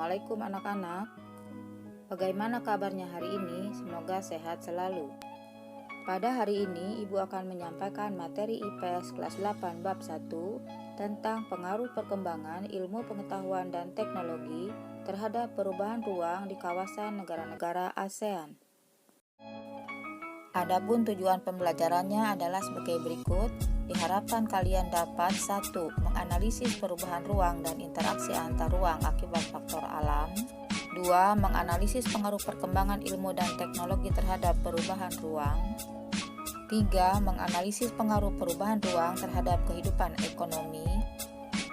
Assalamualaikum anak-anak. Bagaimana kabarnya hari ini? Semoga sehat selalu. Pada hari ini Ibu akan menyampaikan materi IPS kelas 8 bab 1 tentang pengaruh perkembangan ilmu pengetahuan dan teknologi terhadap perubahan ruang di kawasan negara-negara ASEAN. Adapun tujuan pembelajarannya adalah sebagai berikut. Diharapkan kalian dapat 1. Menganalisis perubahan ruang dan interaksi antar ruang akibat faktor alam. 2. Menganalisis pengaruh perkembangan ilmu dan teknologi terhadap perubahan ruang. 3. Menganalisis pengaruh perubahan ruang terhadap kehidupan ekonomi.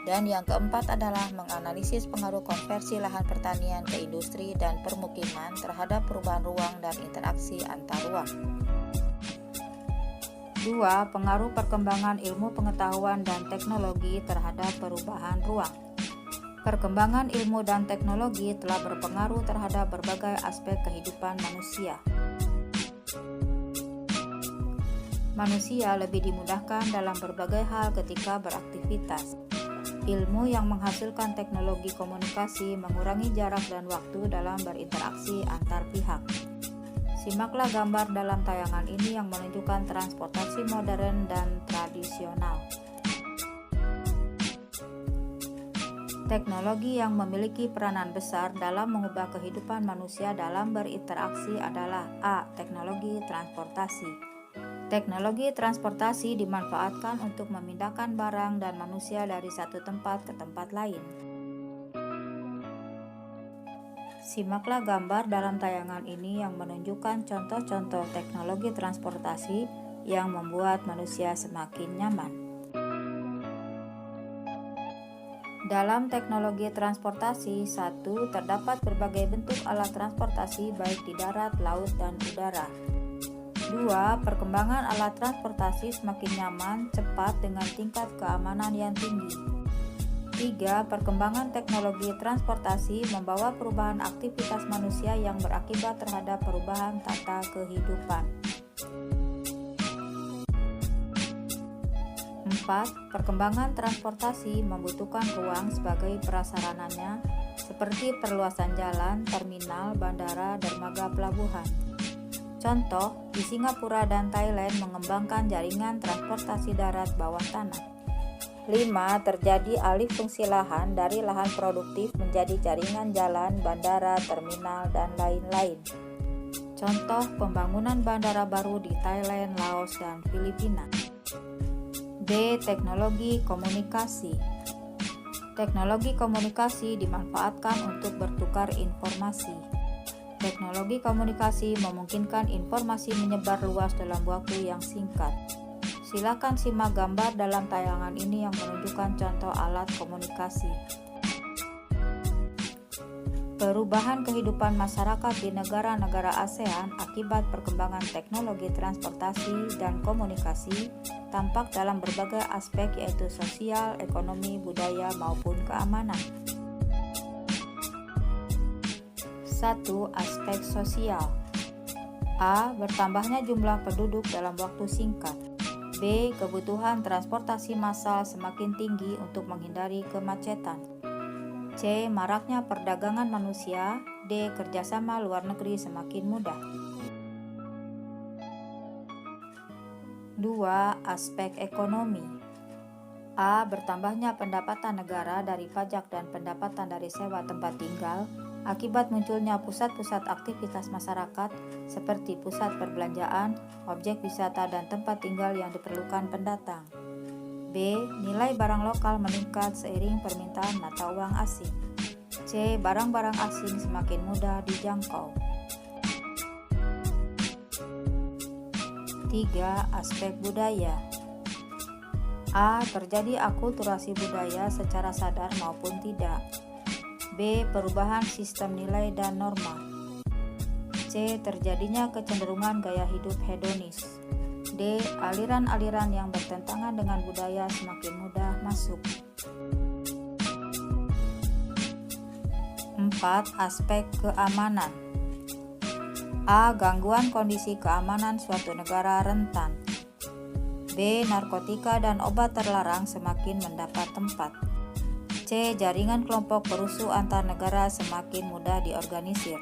Dan yang keempat adalah menganalisis pengaruh konversi lahan pertanian ke industri dan permukiman terhadap perubahan ruang dan interaksi antar ruang. 2. Pengaruh perkembangan ilmu pengetahuan dan teknologi terhadap perubahan ruang. Perkembangan ilmu dan teknologi telah berpengaruh terhadap berbagai aspek kehidupan manusia. Manusia lebih dimudahkan dalam berbagai hal ketika beraktivitas. Ilmu yang menghasilkan teknologi komunikasi mengurangi jarak dan waktu dalam berinteraksi antar pihak. Simaklah gambar dalam tayangan ini yang menunjukkan transportasi modern dan tradisional. Teknologi yang memiliki peranan besar dalam mengubah kehidupan manusia dalam berinteraksi adalah A. Teknologi transportasi. Teknologi transportasi dimanfaatkan untuk memindahkan barang dan manusia dari satu tempat ke tempat lain. Simaklah gambar dalam tayangan ini yang menunjukkan contoh-contoh teknologi transportasi yang membuat manusia semakin nyaman. Dalam teknologi transportasi, 1. Terdapat berbagai bentuk alat transportasi baik di darat, laut, dan udara. 2. Perkembangan alat transportasi semakin nyaman, cepat, dengan tingkat keamanan yang tinggi. 3. Perkembangan teknologi transportasi membawa perubahan aktivitas manusia yang berakibat terhadap perubahan tata kehidupan. 4. Perkembangan transportasi membutuhkan ruang sebagai prasarananya, seperti perluasan jalan, terminal, bandara, dermaga pelabuhan. Contoh, di Singapura dan Thailand mengembangkan jaringan transportasi darat bawah tanah. 5. Terjadi alih fungsi lahan dari lahan produktif menjadi jaringan jalan, bandara, terminal, dan lain-lain. Contoh, pembangunan bandara baru di Thailand, Laos, dan Filipina. B. Teknologi komunikasi. Teknologi komunikasi dimanfaatkan untuk bertukar informasi. Teknologi komunikasi memungkinkan informasi menyebar luas dalam waktu yang singkat. Silakan simak gambar dalam tayangan ini yang menunjukkan contoh alat komunikasi. Perubahan kehidupan masyarakat di negara-negara ASEAN akibat perkembangan teknologi transportasi dan komunikasi tampak dalam berbagai aspek yaitu sosial, ekonomi, budaya, maupun keamanan. 1. Aspek sosial. A. Bertambahnya jumlah penduduk dalam waktu singkat. B. Kebutuhan transportasi massal semakin tinggi untuk menghindari kemacetan. C. Maraknya perdagangan manusia. D. Kerjasama luar negeri semakin mudah. 2. Aspek ekonomi. A. Bertambahnya pendapatan negara dari pajak dan pendapatan dari sewa tempat tinggal akibat munculnya pusat-pusat aktivitas masyarakat seperti pusat perbelanjaan, objek wisata, dan tempat tinggal yang diperlukan pendatang. B. Nilai barang lokal meningkat seiring permintaan mata uang asing. C. Barang-barang asing semakin mudah dijangkau. 3. Aspek budaya. A. Terjadi akulturasi budaya secara sadar maupun tidak. B. Perubahan sistem nilai dan norma. C. Terjadinya kecenderungan gaya hidup hedonis. D. Aliran-aliran yang bertentangan dengan budaya semakin mudah masuk. 4. Aspek keamanan. A. Gangguan kondisi keamanan suatu negara rentan. B. Narkotika dan obat terlarang semakin mendapat tempat. C. C. Jaringan kelompok perusuh antar negara semakin mudah diorganisir.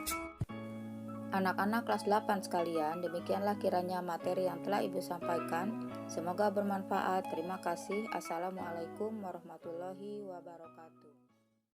Anak-anak kelas 8 sekalian, demikianlah kiranya materi yang telah Ibu sampaikan. Semoga bermanfaat. Terima kasih. Assalamualaikum warahmatullahi wabarakatuh.